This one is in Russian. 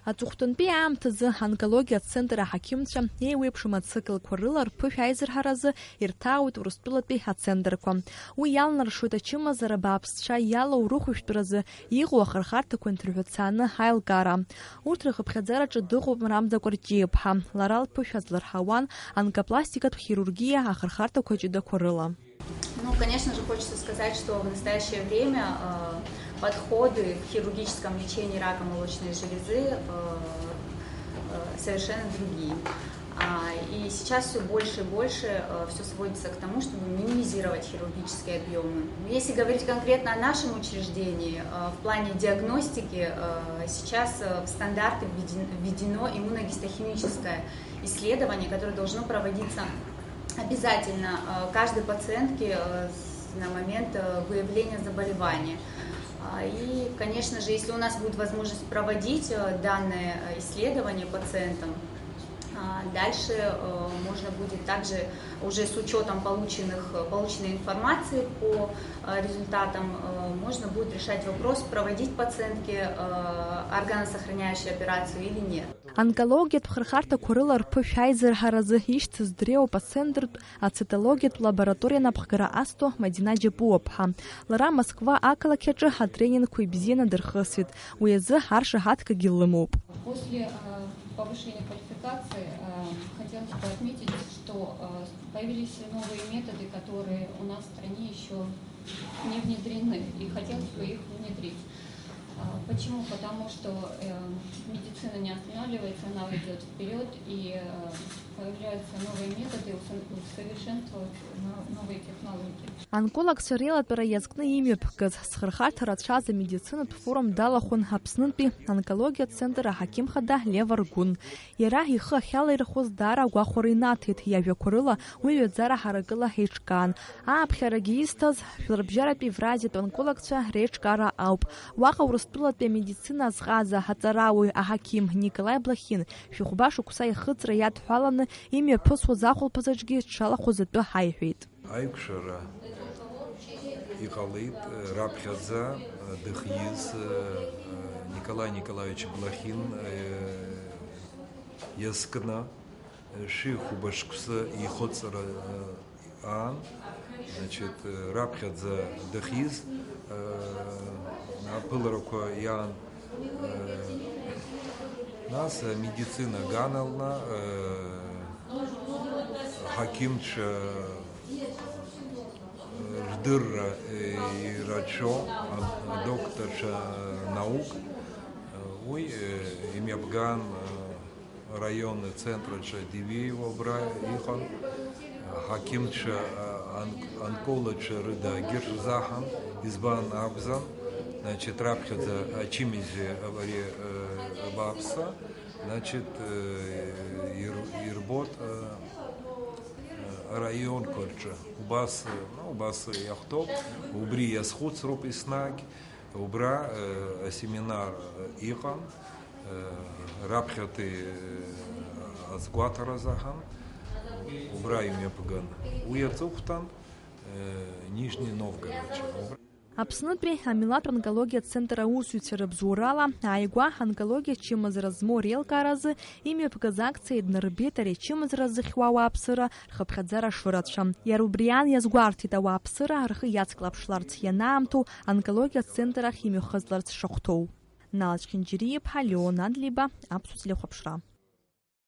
Аҵыхәтәантәи аамҭазы аонкологиатә центр аҳақьымцәа еиуеиԥшым ациклқәа рыла рԥышә аизырҳаразы ирҭаауеит Урыстәылатәи ацентрқәа. Уи иалнаршоит ачымазара бааԥсцәа иалоу рыхәшәтәразы иҟоу ахырхарҭақәа инҭырҳәацааны аилкаара. Урҭ рхыԥхьаӡараҿы дыҟоуп Мрамза Кәарҷиаԥҳа. Лара лԥышә азлырҳауан онкопластикатә хирургия ахырхарҭақәа ҷыдақәа рыла. Ну, конечно же, хочется сказать, что в настоящее время подходы к хирургическому лечению рака молочной железы совершенно другие. И сейчас все больше и больше все сводится к тому, чтобы минимизировать хирургические объемы. Если говорить конкретно о нашем учреждении, в плане диагностики сейчас в стандарты введено иммуногистохимическое исследование, которое должно проводиться обязательно каждой пациентке на момент выявления заболевания. И, конечно же, если у нас будет возможность проводить данное исследование пациентам, дальше можно будет также уже с учетом полученной информации по результатам, можно будет решать вопрос, проводить пациентке органосохраняющую операцию или нет. Онкологиатә хырхарҭақәа рыла рԥышә аизырҳаразы ишьҭаз дреиуоуп ацентртә ацитологиатә лабораторианаԥхгара асту Мадина Џьапуаԥҳа. Лара Москва ақалақь аҿы атренингқәа ибзианы дырхысит. Уи азы аршаҳаҭгагьы лымоуп. После повышения квалификации хотелось бы отметить, что появились новые методы, которые у нас в стране еще не внедрены, и хотелось бы их внедрить. Почему? Потому что медицина не останавливается, она идет вперед, и появляются новые методы, усовершенствуют новые технологии. Онкологцәа реилатәара иазкны имҩаԥгаз зхырхарҭа рацәаз амедицинатә форум далахәын Аԥснытәи аонкологиатә центр аҳақьым-хада Лева Ргәын. Иара ихы ахьалаирхәыз даара агәахәара инаҭеит. Иажәақәа рыла уи ҩаӡара ҳаракыла еиҿкаан. Ааԥхьарагьы изҭаз Жәларбжьаратәи Евразиатә онкологцәа реиҿкаара ауп. Уаҟа Урыстәылатәи амедицина азҟаза аҵарауаҩ аҳақьым Николаи Блохин шәыхәба шықәса ихыҵра иадҳәаланы имҩаԥысуаз ахәылԥазаҿгьы дшалахәыз атәы ҳаиҳәеит. Аиқәшара иҟалеит раԥхьаӡа дыхиз Николай Николаевич Блохин иазкны шәыхәба шықәса ихыҵра аан, раԥхьаӡа дыхиз аԥыларақәа иаан. Нас медицина ганална ҳақьымцәа рдырра ираҿо адокторцәа наук уи имҩаԥган раиони центраҿы Дивеево убра иҟан, ҳақьымцәа онкологцәа рыда гьырзаҳан, избан акәзан. Раԥхьаӡа ачымазы ари бааԥсы, ирбот раионқәа рҿы. Убас иахәҭоуп, убри иазхәыцроуп еснагь, убра асеминар иҟан, раԥхьатәи азгәаҭара заҳан, убра имҩаԥган. Уи аҵыхәтәан Нижний Новгородчы. Аԥснытәи амилаҭтә онкологиатә центр аусзуҩцәа рыбзоурала ааигәа аонкологиа ачымазара змоу реилкааразы имҩаԥгаз акциа иднарбеит ари ачымазара зыхьуа ауааԥсыра рхыԥхьаӡара шырацәам. Иара убриан иазгәарҭеит ауааԥсыра рхы иацклаԥшларц ианаамҭоу аонкологиатә центр ахь имҩахыҵларц шахәҭоу. Налач Хинџьириаԥҳа, Леон Адлиба, Аԥсуа телехәаԥшра.